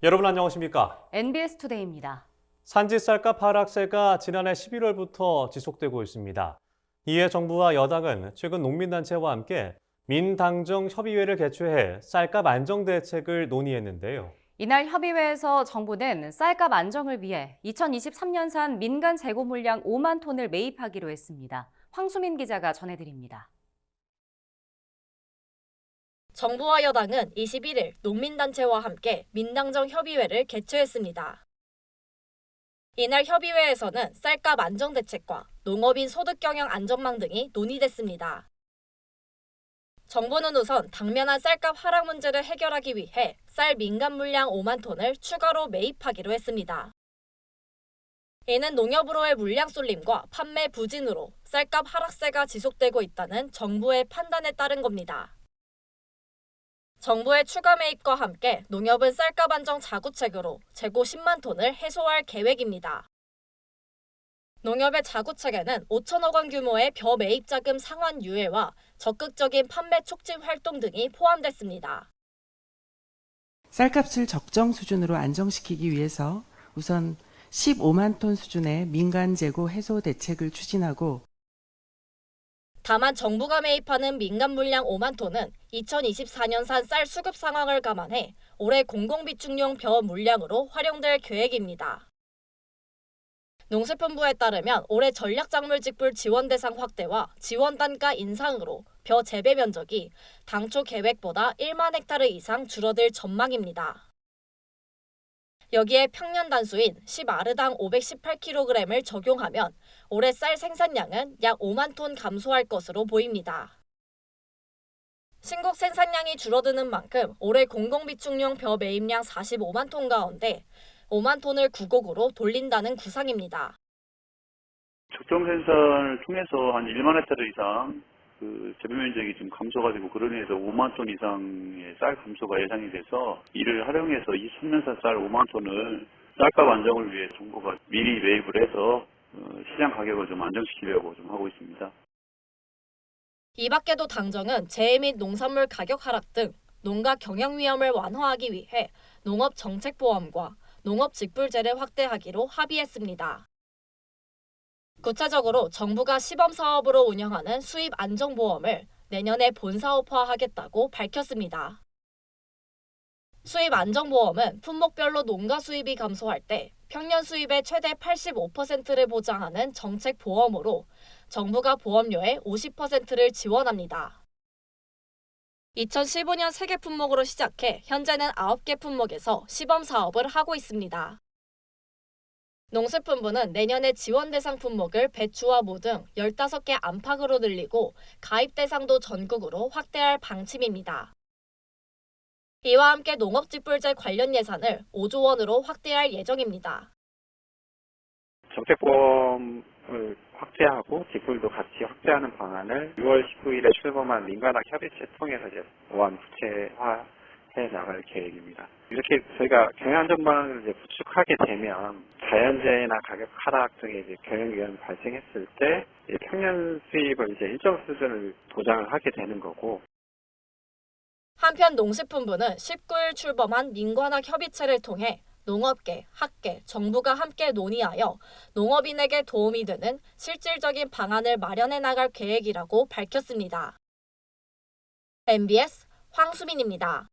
여러분 안녕하십니까? NBS 투데이입니다. 산지 쌀값 하락세가 지난해 11월부터 지속되고 있습니다. 이에 정부와 여당은 최근 농민단체와 함께 민당정 협의회를 개최해 쌀값 안정 대책을 논의했는데요. 이날 협의회에서 정부는 쌀값 안정을 위해 2023년산 민간 재고 물량 5만 톤을 매입하기로 했습니다. 황수민 기자가 전해드립니다. 정부와 여당은 21일 농민단체와 함께 민당정 협의회를 개최했습니다. 이날 협의회에서는 쌀값 안정 대책과 농업인 소득 경영 안전망 등이 논의됐습니다. 정부는 우선 당면한 쌀값 하락 문제를 해결하기 위해 쌀 민간 물량 5만 톤을 추가로 매입하기로 했습니다. 이는 농협으로의 물량 쏠림과 판매 부진으로 쌀값 하락세가 지속되고 있다는 정부의 판단에 따른 겁니다. 정부의 추가 매입과 함께 농협은 쌀값 안정 자구책으로 재고 10만 톤을 해소할 계획입니다. 농협의 자구책에는 5천억 원 규모의 벼 매입 자금 상환 유예와 적극적인 판매 촉진 활동 등이 포함됐습니다. 쌀값을 적정 수준으로 안정시키기 위해서 우선 15만 톤 수준의 민간 재고 해소 대책을 추진하고, 다만 정부가 매입하는 민간 물량 5만 톤은 2024년산 쌀 수급 상황을 감안해 올해 공공비축용 벼 물량으로 활용될 계획입니다. 농수품부에 따르면 올해 전략작물직불 지원 대상 확대와 지원 단가 인상으로 벼 재배 면적이 당초 계획보다 1만 헥타르 이상 줄어들 전망입니다. 여기에 평년 단수인 10아르당 518kg을 적용하면 올해 쌀 생산량은 약 5만 톤 감소할 것으로 보입니다. 신곡 생산량이 줄어드는 만큼 올해 공공비축용 벼 매입량 45만 톤 가운데 5만 톤을 구곡으로 돌린다는 구상입니다. 적정 생산을 통해서 한 1만 헥타르 이상 재배 면적이 좀 감소가 되고, 그런 의해서 5만 톤 이상의 쌀 감소가 예상이 돼서 이를 활용해서 23년산 쌀 5만 톤을 쌀값 안정을 위해 정부가 미리 매입을 해서 시장 가격을 좀 안정시키려고 좀 하고 있습니다. 이 밖에도 당정은 재해 및 농산물 가격 하락 등 농가 경영 위험을 완화하기 위해 농업 정책보험과 농업 직불제를 확대하기로 합의했습니다. 구체적으로 정부가 시범 사업으로 운영하는 수입 안정보험을 내년에 본사업화하겠다고 밝혔습니다. 수입 안정보험은 품목별로 농가 수입이 감소할 때 평년 수입의 최대 85%를 보장하는 정책 보험으로 정부가 보험료의 50%를 지원합니다. 2015년 3개 품목으로 시작해 현재는 9개 품목에서 시범 사업을 하고 있습니다. 농수품부는 내년에 지원 대상 품목을 배추와 무 등 15개 안팎으로 늘리고 가입 대상도 전국으로 확대할 방침입니다. 이와 함께 농업직불제 관련 예산을 5조 원으로 확대할 예정입니다. 정책보험을 확대하고 직불도 같이 확대하는 방안을 6월 19일에 출범한 민간학 협의체 통해서 이제 보완 구체화해 나갈 계획입니다. 이렇게 저희가 경영 안전망을 이제 구축하게 되면 자연재해나 가격 하락 등의 이제 경영 위험이 발생했을 때 평년 수입을 이제 일정 수준을 보장을 하게 되는 거고. 한편 농식품부는 19일 출범한 민관학 협의체를 통해 농업계, 학계, 정부가 함께 논의하여 농업인에게 도움이 되는 실질적인 방안을 마련해 나갈 계획이라고 밝혔습니다. MBS 황수민입니다.